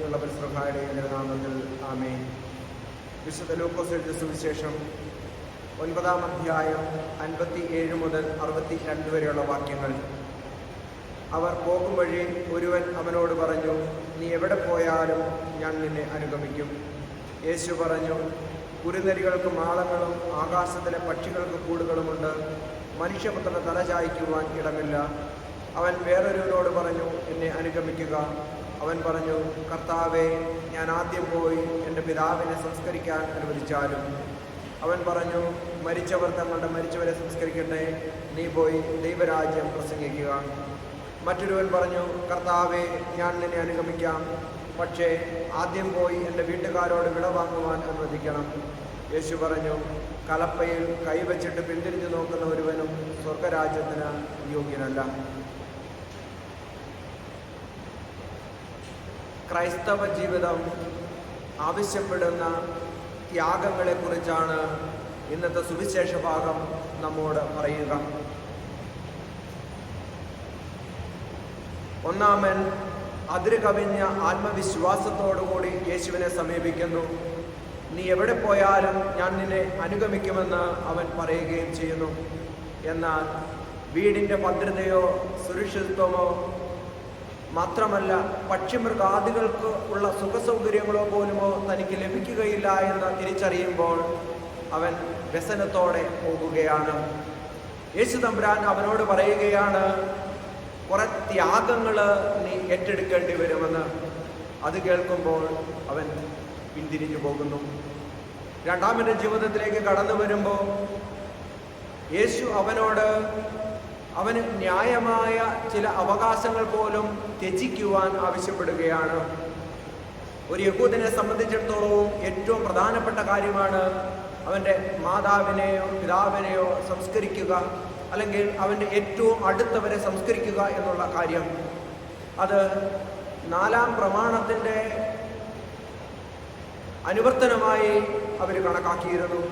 ജീവനുള്ള പരിശുദ്ധയുടെ നാമത്തിൽ ആമേൻ. വിശുദ്ധ ലൂക്കോസ് എഴുതിയ സുവിശേഷം 9-ാം അധ്യായം 57 മുതൽ 62 വരെയുള്ള വാക്യങ്ങൾ. അവർ പോകും വഴി ഒരുവൻ അവനോട് പറഞ്ഞു, നീ എവിടെ പോയാലും ഞാൻ നിന്നെ അനുഗമിക്കും. യേശു പറഞ്ഞു, കുറുനരികൾക്ക് മാളങ്ങളും ആകാശത്തിലെ പക്ഷികൾക്ക് കൂടുകളുമുണ്ട്, മനുഷ്യപുത്രന് തല ചായ്ക്കുവാൻ ഇടമില്ല. അവൻ വേറൊരുവനോട് പറഞ്ഞു, എന്നെ അനുഗമിക്കുക. അവൻ പറഞ്ഞു, കർത്താവേ, ഞാൻ ആദ്യം പോയി എൻ്റെ പിതാവിനെ സംസ്കരിക്കാൻ അനുവദിച്ചാലും. അവൻ പറഞ്ഞു, മരിച്ചവർ തങ്ങളുടെ മരിച്ചവരെ സംസ്കരിക്കട്ടെ, നീ പോയി ദൈവരാജ്യം പ്രസംഗിക്കുക. മറ്റൊരുവൻ പറഞ്ഞു, കർത്താവേ, ഞാൻ നിന്നെ അനുഗമിക്കാം, പക്ഷേ ആദ്യം പോയി എൻ്റെ വീട്ടുകാരോട് വിട വാങ്ങുവാൻ അനുവദിക്കണം. യേശു പറഞ്ഞു, കലപ്പയിൽ കൈവച്ചിട്ട് പിന്തിരിഞ്ഞു നോക്കുന്ന ഒരുവനും സ്വർഗരാജ്യത്തിന് യോഗ്യനല്ല. ക്രൈസ്തവ ജീവിതം ആവശ്യപ്പെടുന്ന ത്യാഗങ്ങളെക്കുറിച്ചാണ് ഇന്നത്തെ സുവിശേഷ ഭാഗം നമ്മോട് പറയുക. ഒന്നാമൻ അതിര് കവിഞ്ഞ ആത്മവിശ്വാസത്തോടുകൂടി യേശുവിനെ സമീപിക്കുന്നു. നീ എവിടെ പോയാലും ഞാൻ നിന്നെ അനുഗമിക്കുമെന്ന് അവൻ പറയുകയും ചെയ്യുന്നു. എന്നാൽ വീടിൻ്റെ ഭദ്രതയോ സുരക്ഷിതത്വമോ മാത്രമല്ല, പക്ഷിമൃഗാദികൾക്ക് ഉള്ള സുഖസൗകര്യങ്ങളോ പോലുമോ തനിക്ക് ലഭിക്കുകയില്ല എന്ന് തിരിച്ചറിയുമ്പോൾ അവൻ വ്യസനത്തോടെ പോകുകയാണ്. യേശു തമ്പുരാൻ അവനോട് പറയുകയാണ്, കുറെ ത്യാഗങ്ങൾ നീ ഏറ്റെടുക്കേണ്ടി വരുമെന്ന്. അത് കേൾക്കുമ്പോൾ അവൻ പിന്തിരിഞ്ഞു പോകുന്നു. രണ്ടാമൻ്റെ ജീവിതത്തിലേക്ക് കടന്നു വരുമ്പോൾ യേശു അവന് ന്യായമായ ചില അവകാശങ്ങൾ പോലും ത്യജിക്കുവാൻ ആവശ്യപ്പെടുകയാണ്. ഒരു യഹൂദനെ സംബന്ധിച്ചിടത്തോളം ഏറ്റവും പ്രധാനപ്പെട്ട കാര്യമാണ് അവൻ്റെ മാതാവിനെയോ പിതാവിനെയോ സംസ്കരിക്കുക, അല്ലെങ്കിൽ അവൻ്റെ ഏറ്റവും അടുത്തവരെ സംസ്കരിക്കുക എന്നുള്ള കാര്യം. അത് 4-ാം പ്രമാണത്തിൻ്റെ അനുവർത്തനമായി അവർ കണക്കാക്കിയിരുന്നു.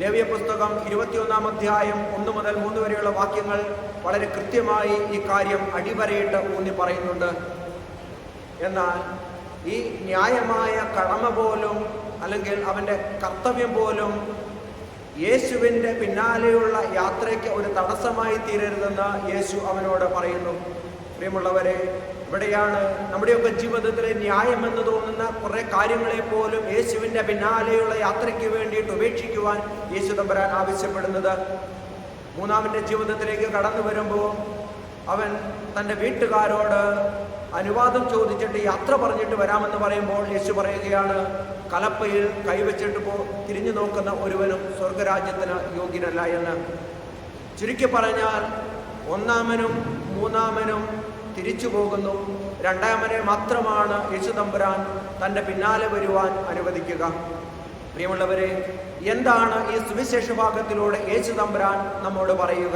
ലേവ്യ പുസ്തകം 21-ാം അധ്യായം 1 മുതൽ 3 വരെയുള്ള വാക്യങ്ങൾ വളരെ കൃത്യമായി ഈ കാര്യം അടിവരയിട്ട് ഊന്നി പറയുന്നുണ്ട്. എന്നാൽ ഈ ന്യായമായ കടമ പോലും, അല്ലെങ്കിൽ അവൻ്റെ കർത്തവ്യം പോലും യേശുവിൻ്റെ പിന്നാലെയുള്ള യാത്രയ്ക്ക് ഒരു തടസ്സമായി തീരരുതെന്ന് യേശു അവനോട് പറയുന്നു. പ്രിയമുള്ളവരെ, ഇവിടെയാണ് നമ്മുടെയൊക്കെ ജീവിതത്തിലെ ന്യായമെന്ന് തോന്നുന്ന കുറേ കാര്യങ്ങളെ പോലും യേശുവിൻ്റെ പിന്നാലെയുള്ള യാത്രയ്ക്ക് വേണ്ടിയിട്ട് ഉപേക്ഷിക്കുവാൻ യേശു തമ്പുരാൻ ആവശ്യപ്പെടുന്നത്. മൂന്നാമൻ്റെ ജീവിതത്തിലേക്ക് കടന്നു വരുമ്പോൾ അവൻ തൻ്റെ വീട്ടുകാരോട് അനുവാദം ചോദിച്ചിട്ട് യാത്ര പറഞ്ഞിട്ട് വരാമെന്ന് പറയുമ്പോൾ യേശു പറയുകയാണ്, കലപ്പയിൽ കൈവച്ചിട്ട് തിരിഞ്ഞു നോക്കുന്ന ഒരുവനും സ്വർഗരാജ്യത്തിന് യോഗ്യനല്ല എന്ന്. ചുരുക്കി പറഞ്ഞാൽ, ഒന്നാമനും മൂന്നാമനും തിരിച്ചു പോകുന്നു. രണ്ടാമനെ മാത്രമാണ് യേശു തമ്പുരാൻ തൻ്റെ പിന്നാലെ വരുവാൻ അനുവദിക്കുക. പ്രിയമുള്ളവരെ, എന്താണ് ഈ സുവിശേഷ ഭാഗത്തിലൂടെ യേശു തമ്പുരാൻ നമ്മോട് പറയുക?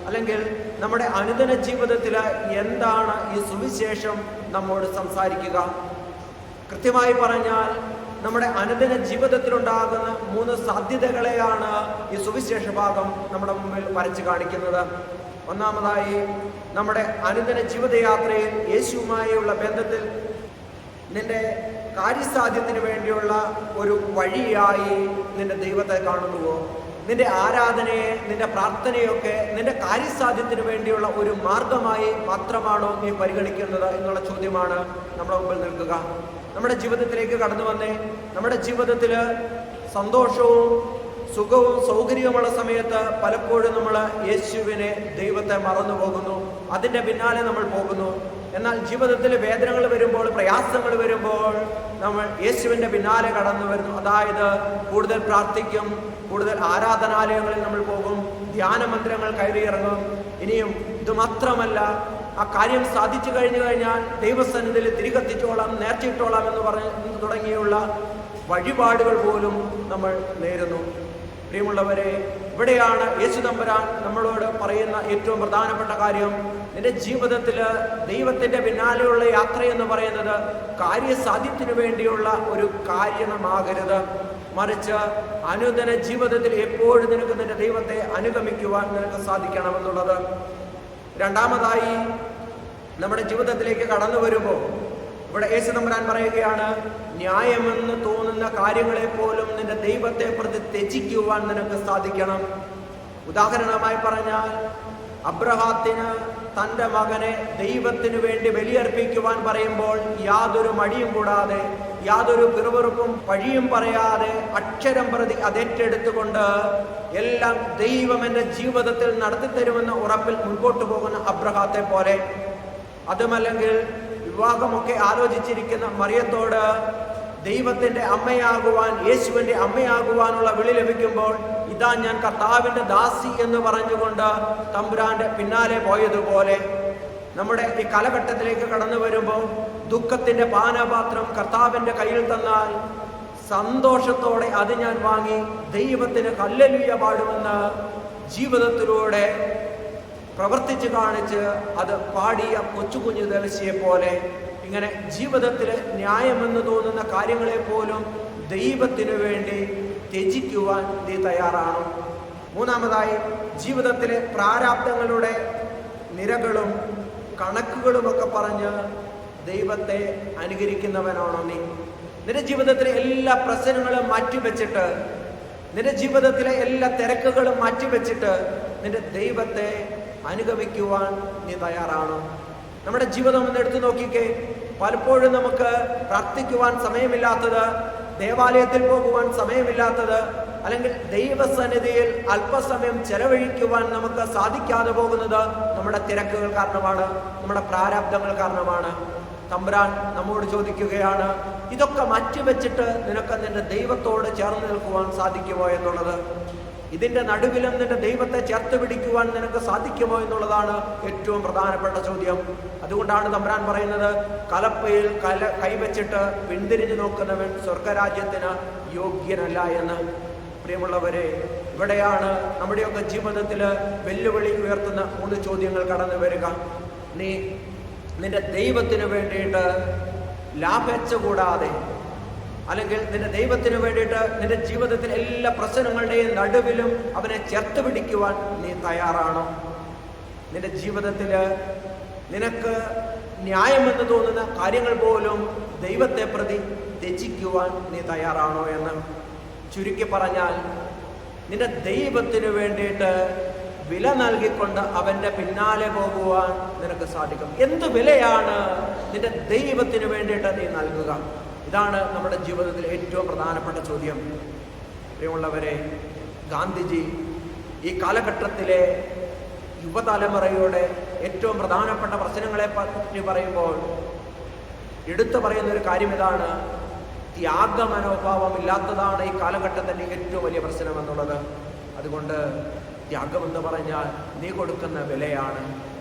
അല്ലെങ്കിൽ നമ്മുടെ അനുദിന ജീവിതത്തിൽ എന്താണ് ഈ സുവിശേഷം നമ്മോട് സംസാരിക്കുക? കൃത്യമായി പറഞ്ഞാൽ, നമ്മുടെ അനുദിന ജീവിതത്തിലുണ്ടാകുന്ന 3 സാധ്യതകളെയാണ് ഈ സുവിശേഷ ഭാഗം നമ്മുടെ മുമ്പിൽ വരച്ചു കാണിക്കുന്നത്. ഒന്നാമതായി, നമ്മുടെ അനുദിന ജീവിതയാത്രയിൽ യേശുവുമായുള്ള ബന്ധത്തിൽ നിന്റെ കാര്യസാധ്യത്തിന് വേണ്ടിയുള്ള ഒരു വഴിയായി നിന്റെ ദൈവത്തെ കാണുന്നുവോ? നിന്റെ ആരാധനയെ, നിന്റെ പ്രാർത്ഥനയൊക്കെ നിന്റെ കാര്യസാധ്യത്തിന് വേണ്ടിയുള്ള ഒരു മാർഗമായി മാത്രമാണോ നീ പരിഗണിക്കുന്നത് എന്നുള്ള ചോദ്യമാണ് നമ്മുടെ മുമ്പിൽ നിൽക്കുക. നമ്മുടെ ജീവിതത്തിലേക്ക് കടന്നു വന്നേ, നമ്മുടെ ജീവിതത്തിൽ സന്തോഷവും സുഖവും സൗകര്യവുമുള്ള സമയത്ത് പലപ്പോഴും നമ്മൾ യേശുവിനെ, ദൈവത്തെ മറന്നു പോകുന്നു. അതിൻ്റെ പിന്നാലെ നമ്മൾ പോകുന്നു. എന്നാൽ ജീവിതത്തിൽ വേദനകൾ വരുമ്പോൾ, പ്രയാസങ്ങൾ വരുമ്പോൾ നമ്മൾ യേശുവിൻ്റെ പിന്നാലെ കടന്നു വരുന്നു. അതായത് കൂടുതൽ പ്രാർത്ഥിക്കും, കൂടുതൽ ആരാധനാലയങ്ങളിൽ നമ്മൾ പോകും, ധ്യാന മന്ദിരങ്ങൾ കയറിയിറങ്ങും. ഇനിയും ഇത് മാത്രമല്ല, ആ കാര്യം സാധിച്ചു കഴിഞ്ഞാൽ ദൈവസന്നിധിയിൽ തിരികെത്തിച്ചോളാം, നേർച്ചയിട്ടോളാം എന്ന് പറഞ്ഞ് തുടങ്ങിയുള്ള വഴിപാടുകൾ പോലും നമ്മൾ നേരുന്നു. പ്രിയമുള്ളവരെ, ഇവിടെയാണ് യേശു തമ്പുരാൻ നമ്മളോട് പറയുന്ന ഏറ്റവും പ്രധാനപ്പെട്ട കാര്യം. നിന്റെ ജീവിതത്തിൽ ദൈവത്തിൻ്റെ പിന്നാലെയുള്ള യാത്രയെന്ന് പറയുന്നത് കാര്യസാധ്യത്തിനു വേണ്ടിയുള്ള ഒരു കാര്യമാകരുത്. മറിച്ച് അനുദിന ജീവിതത്തിൽ എപ്പോഴും നിനക്ക് നിന്റെ ദൈവത്തെ അനുഗമിക്കുവാൻ നിനക്ക് സാധിക്കണമെന്നുള്ളത്. രണ്ടാമതായി, നമ്മുടെ ജീവിതത്തിലേക്ക് കടന്നു വരുമ്പോൾ ഇവിടെ യേശു തമ്പുരാൻ പറയുകയാണ്, ന്യായമെന്ന് തോന്നുന്ന കാര്യങ്ങളെ പോലും നിന്റെ ദൈവത്തെ പ്രതി ത്യജിക്കുവാൻ നിനക്ക് സാധിക്കണം. ഉദാഹരണമായി പറഞ്ഞാൽ, അബ്രഹാത്തിന് തൻ്റെ മകനെ ദൈവത്തിന് വേണ്ടി ബലിയർപ്പിക്കുവാൻ പറയുമ്പോൾ യാതൊരു മടിയും കൂടാതെ, യാതൊരു പിറുപിറുപ്പും പഴിയും പറയാതെ അക്ഷരം പ്രതി അതേറ്റെടുത്തുകൊണ്ട് എല്ലാം ദൈവം എൻ്റെ ജീവിതത്തിൽ നടത്തിത്തരുമെന്ന ഉറപ്പിൽ മുൻപോട്ട് പോകുന്ന അബ്രഹാത്തെ പോലെ, അതുമല്ലെങ്കിൽ വിവാഹമൊക്കെ ആലോചിച്ചിരിക്കുന്ന മറിയത്തോട് ദൈവത്തിൻ്റെ അമ്മയാകുവാൻ, യേശുവിൻ്റെ അമ്മയാകുവാനുള്ള വിളി ലഭിക്കുമ്പോൾ ഇതാ ഞാൻ കർത്താവിൻ്റെ ദാസി എന്ന് പറഞ്ഞുകൊണ്ട് തമ്പുരാന്റെ പിന്നാലെ പോയതുപോലെ, നമ്മുടെ ഈ കാലഘട്ടത്തിലേക്ക് കടന്നു വരുമ്പോൾ ദുഃഖത്തിൻ്റെ പാനപാത്രം കർത്താവിൻ്റെ കയ്യിൽ തന്നാൽ സന്തോഷത്തോടെ അത് ഞാൻ വാങ്ങി ദൈവത്തിന് ഹല്ലേലൂയ പാടുമെന്ന് ജീവിതത്തിലൂടെ പ്രവർത്തിച്ച് കാണിച്ച് അത് പാടിയ കൊച്ചുകുഞ്ഞു ദേവസിയെ പോലെ, ഇങ്ങനെ ജീവിതത്തിൽ ന്യായമെന്ന് തോന്നുന്ന കാര്യങ്ങളെ പോലും ദൈവത്തിനു വേണ്ടി ത്യജിക്കുവാൻ നീ തയ്യാറാണോ? മൂന്നാമതായി, ജീവിതത്തിലെ പ്രാരാബ്ദങ്ങളുടെ നിരകളും കണക്കുകളുമൊക്കെ പറഞ്ഞ് ദൈവത്തെ അനുകരിക്കുന്നവനാണോ നീ? നിന്റെ ജീവിതത്തിലെ എല്ലാ പ്രശ്നങ്ങളും മാറ്റിവെച്ചിട്ട്, നിന്റെ ജീവിതത്തിലെ എല്ലാ തിരക്കുകളും മാറ്റിവെച്ചിട്ട് നിന്റെ ദൈവത്തെ അനുഗമിക്കുവാൻ നീ തയ്യാറാണോ? നമ്മുടെ ജീവിതം ഒന്ന് എടുത്തു നോക്കിക്കേ. പലപ്പോഴും നമുക്ക് പ്രാർത്ഥിക്കുവാൻ സമയമില്ലാത്തത്, ദേവാലയത്തിൽ പോകുവാൻ സമയമില്ലാത്തത്, അല്ലെങ്കിൽ ദൈവസന്നിധിയിൽ അല്പസമയം ചെലവഴിക്കുവാൻ നമുക്ക് സാധിക്കാതെ പോകുന്നത് നമ്മുടെ തിരക്കുകൾ കാരണമാണ്, നമ്മുടെ പ്രാരാബ്ദങ്ങൾ കാരണമാണ്. തമ്പുരാൻ നമ്മോട് ചോദിക്കുകയാണ്, ഇതൊക്കെ മാറ്റിവെച്ചിട്ട് നിനക്ക് നിന്റെ ദൈവത്തോട് ചേർന്ന് നിൽക്കുവാൻ സാധിക്കുമോ എന്നുള്ളത്. ഇതിന്റെ നടുവിലും നിന്റെ ദൈവത്തെ ചേർത്ത് പിടിക്കുവാൻ നിനക്ക് സാധിക്കുമോ എന്നുള്ളതാണ് ഏറ്റവും പ്രധാനപ്പെട്ട ചോദ്യം. അതുകൊണ്ടാണ് തമ്പുരാൻ പറയുന്നത്, കലപ്പയിൽ കൈവച്ചിട്ട് പിന്തിരിഞ്ഞു നോക്കുന്നവൻ സ്വർഗരാജ്യത്തിന് യോഗ്യനല്ല എന്ന്. പ്രിയമുള്ളവരെ, ഇവിടെയാണ് നമ്മുടെയൊക്കെ ജീവിതത്തിൽ വെല്ലുവിളി ഉയർത്തുന്ന 3 ചോദ്യങ്ങൾ കടന്നു വരിക. നീ നിന്റെ ദൈവത്തിന് വേണ്ടിയിട്ട് ലാഭേച്ഛ കൂടാതെ, അല്ലെങ്കിൽ നിന്റെ ദൈവത്തിന് വേണ്ടിയിട്ട് നിന്റെ ജീവിതത്തിൽ എല്ലാ പ്രശ്നങ്ങളുടെയും നടുവിലും അവനെ ചേർത്ത് പിടിക്കുവാൻ നീ തയ്യാറാണോ? നിന്റെ ജീവിതത്തിൽ നിനക്ക് ന്യായമെന്ന് തോന്നുന്ന കാര്യങ്ങൾ പോലും ദൈവത്തെ പ്രതി ത്യജിക്കുവാൻ നീ തയ്യാറാണോ എന്ന്. ചുരുക്കി പറഞ്ഞാൽ, നിന്റെ ദൈവത്തിന് വേണ്ടിയിട്ട് വില നൽകിക്കൊണ്ട് അവൻ്റെ പിന്നാലെ പോകുവാൻ നിനക്ക് സാധിക്കും. എന്ത് വിലയാണ് നിന്റെ ദൈവത്തിന് വേണ്ടിയിട്ട് നീ നൽകുക? ഇതാണ് നമ്മുടെ ജീവിതത്തിൽ ഏറ്റവും പ്രധാനപ്പെട്ട ചോദ്യം. പ്രിയമുള്ളവരെ, ഗാന്ധിജി ഈ കാലഘട്ടത്തിലെ യുവതലമുറയുടെ ഏറ്റവും പ്രധാനപ്പെട്ട പ്രശ്നങ്ങളെ പറ്റി പറയുമ്പോൾ എടുത്തു പറയുന്ന ഒരു കാര്യം ഇതാണ്: ത്യാഗ മനോഭാവം ഇല്ലാത്തതാണ് ഈ കാലഘട്ടത്തിൻ്റെ ഏറ്റവും വലിയ പ്രശ്നം എന്നുള്ളത്. അതുകൊണ്ട് ത്യാഗമെന്ന് പറഞ്ഞാൽ നീ കൊടുക്കുന്ന വിലയാണ്,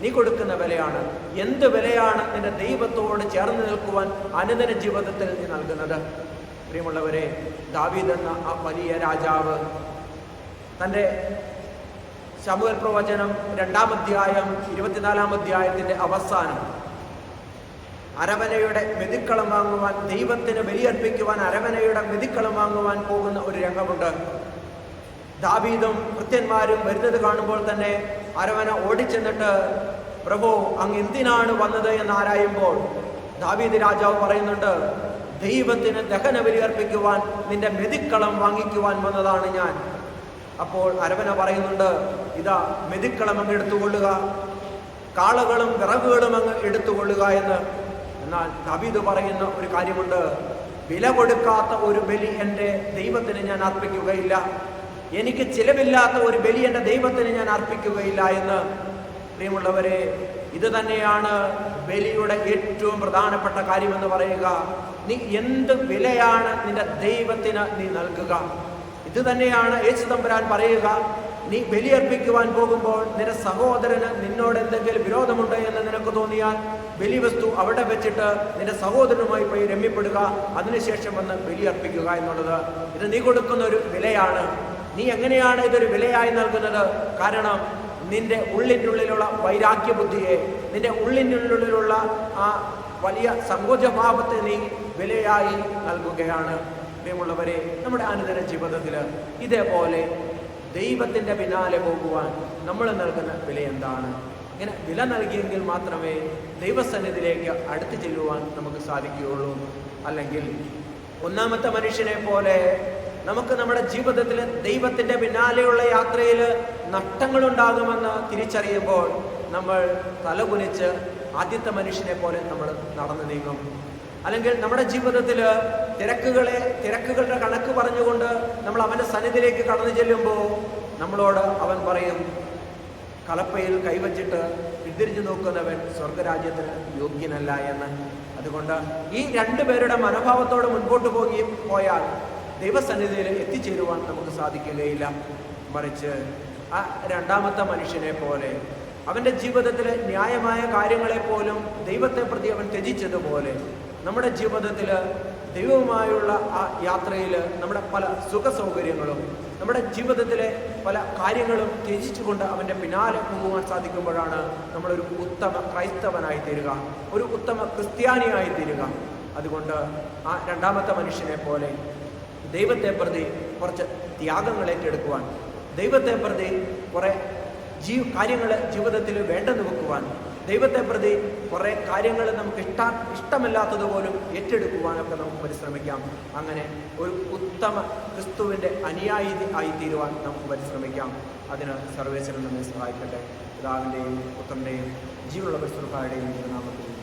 നീ കൊടുക്കുന്ന വിലയാണ്. എന്ത് വിലയാണ് നിന്റെ ദൈവത്തോട് ചേർന്ന് നിൽക്കുവാൻ അനുദിന ജീവിതത്തിൽ നീ നൽകുന്നത്? പ്രിയമുള്ളവരെ, ദാവീദ് എന്ന ആ വലിയ രാജാവ് തൻ്റെ ശമൂവേൽ പ്രവചനം 2-ാം അധ്യായം 24-ാം അധ്യായത്തിൻ്റെ അവസാനം അരവനയുടെ മെതിക്കളം വാങ്ങുവാൻ, ദൈവത്തിന് ബലിയർപ്പിക്കുവാൻ അരവനയുടെ മെതിക്കളം വാങ്ങുവാൻ പോകുന്ന ഒരു രംഗമുണ്ട്. ദാവീദും ഭൃത്യന്മാരും വരുന്നത് കാണുമ്പോൾ തന്നെ അരവന ഓടിച്ചെന്നിട്ട്, പ്രഭു, അങ്ങ് എന്തിനാണ് വന്നത് എന്ന് ആരായുമ്പോൾ ദാവീദ് രാജാവ് പറയുന്നുണ്ട്, ദൈവത്തിന് ദഹന ബലിയർപ്പിക്കുവാൻ നിന്റെ മെതിക്കളം വാങ്ങിക്കുവാൻ വന്നതാണ് ഞാൻ. അപ്പോൾ അരവന പറയുന്നുണ്ട്, ഇതാ മെതിക്കളം അങ്ങ് എടുത്തുകൊള്ളുക, കാളകളും വിറകുകളും അങ്ങ് എടുത്തുകൊള്ളുക എന്ന്. എന്നാൽ ദാവീദ് പറയുന്ന ഒരു കാര്യമുണ്ട്, വില കൊടുക്കാത്ത ഒരു ബലി എൻ്റെ ദൈവത്തിന് ഞാൻ അർപ്പിക്കുകയില്ല, എനിക്ക് ചിലവില്ലാത്ത ഒരു ബലി എൻ്റെ ദൈവത്തിന് ഞാൻ അർപ്പിക്കുകയില്ല എന്ന്. പ്രിയമുള്ളവരെ, ഇത് തന്നെയാണ് ബലിയുടെ ഏറ്റവും പ്രധാനപ്പെട്ട കാര്യമെന്ന് പറയുക. നീ എന്ത് വിലയാണ് നിന്റെ ദൈവത്തിന് നീ നൽകുക? ഇത് തന്നെയാണ് യേശു തമ്പുരാൻ പറയുക. നീ ബലിയർപ്പിക്കുവാൻ പോകുമ്പോൾ നിന്റെ സഹോദരന് നിന്നോട് എന്തെങ്കിലും വിരോധമുണ്ട് എന്ന് നിനക്ക് തോന്നിയാൽ ബലിവസ്തു അവിടെ വെച്ചിട്ട് നിന്റെ സഹോദരനുമായി പോയി രമ്യപ്പെടുക, അതിനുശേഷം വന്ന് ബലിയർപ്പിക്കുക എന്നുള്ളത്. ഇത് നീ കൊടുക്കുന്ന ഒരു വിലയാണ്. നീ എങ്ങനെയാണ് ഇതൊരു വിലയായി നൽകുന്നത്? കാരണം നിന്റെ ഉള്ളിനുള്ളിലുള്ള വൈരാഗ്യ ബുദ്ധിയെ, നിന്റെ ഉള്ളിനുള്ളിലുള്ള ആ വലിയ സങ്കോചഭാവത്തെ നീ വിലയായി നൽകുകയാണ്. പ്രിയമുള്ളവരെ, നമ്മുടെ അനുദിന ജീവിതത്തിൽ ഇതേപോലെ ദൈവത്തിൻ്റെ പിന്നാലെ പോകുവാൻ നമ്മൾ നൽകുന്ന വില എന്താണ്? ഇങ്ങനെ വില നൽകിയെങ്കിൽ മാത്രമേ ദൈവസന്നിധിയിലേക്ക് അടുത്ത് ചെല്ലുവാൻ നമുക്ക് സാധിക്കുകയുള്ളൂ. അല്ലെങ്കിൽ ഒന്നാമത്തെ മനുഷ്യനെ പോലെ നമുക്ക് നമ്മുടെ ജീവിതത്തിൽ ദൈവത്തിൻ്റെ പിന്നാലെയുള്ള യാത്രയിൽ നഷ്ടങ്ങളുണ്ടാകുമെന്ന് തിരിച്ചറിയുമ്പോൾ നമ്മൾ തലകുനിച്ച് ആദ്യത്തെ മനുഷ്യനെ പോലെ നമ്മൾ നടന്നു നീങ്ങും. അല്ലെങ്കിൽ നമ്മുടെ ജീവിതത്തിൽ തിരക്കുകളുടെ കണക്ക് പറഞ്ഞുകൊണ്ട് നമ്മൾ അവൻ്റെ സന്നിധിയിലേക്ക് കടന്നു ചെല്ലുമ്പോൾ നമ്മളോട് അവൻ പറയും, കലപ്പയിൽ കൈവച്ചിട്ട് പിന്തിരിഞ്ഞു നോക്കുന്നവൻ സ്വർഗരാജ്യത്തിന് യോഗ്യനല്ല എന്ന്. അതുകൊണ്ട് ഈ രണ്ടുപേരുടെ മനോഭാവത്തോടെ മുൻപോട്ട് പോയാൽ ദൈവസന്നിധിയിൽ എത്തിച്ചേരുവാൻ നമുക്ക് സാധിക്കുകയില്ല. മറിച്ച് ആ രണ്ടാമത്തെ മനുഷ്യനെ പോലെ അവൻ്റെ ജീവിതത്തിലെ ന്യായമായ കാര്യങ്ങളെപ്പോലും ദൈവത്തെ പ്രതി അവൻ ത്യജിച്ചതുപോലെ നമ്മുടെ ജീവിതത്തിൽ ദൈവവുമായുള്ള ആ യാത്രയിൽ നമ്മുടെ പല സുഖ സൗകര്യങ്ങളും നമ്മുടെ ജീവിതത്തിലെ പല കാര്യങ്ങളും ത്യജിച്ചുകൊണ്ട് അവൻ്റെ പിന്നാലെ പോകുവാൻ സാധിക്കുമ്പോഴാണ് നമ്മളൊരു ഉത്തമ ക്രൈസ്തവനായി തീരുക, ഒരു ഉത്തമ ക്രിസ്ത്യാനിയായി തീരുക. അതുകൊണ്ട് ആ രണ്ടാമത്തെ മനുഷ്യനെ പോലെ ദൈവത്തെ പ്രതി കുറച്ച് ത്യാഗങ്ങൾ ഏറ്റെടുക്കുവാൻ, ദൈവത്തെ പ്രതി കുറേ കാര്യങ്ങൾ ജീവിതത്തിൽ വേണ്ടെന്ന് വെക്കുവാൻ, ദൈവത്തെ പ്രതി കുറേ കാര്യങ്ങൾ നമുക്ക് ഇഷ്ടമല്ലാത്തതുപോലും ഏറ്റെടുക്കുവാനൊക്കെ നമുക്ക് പരിശ്രമിക്കാം. അങ്ങനെ ഒരു ഉത്തമ ക്രിസ്തുവിൻ്റെ അനുയായി ആയിത്തീരുവാൻ നമുക്ക് പരിശ്രമിക്കാം. അതിന് സർവേശ്വരൻ നമ്മെ സഹായിക്കട്ടെ. പിതാവിൻ്റെയും പുത്രൻ്റെയും ജീവനുള്ള പരിശുദ്ധന്മാരുടെയും നാമത്തിൽ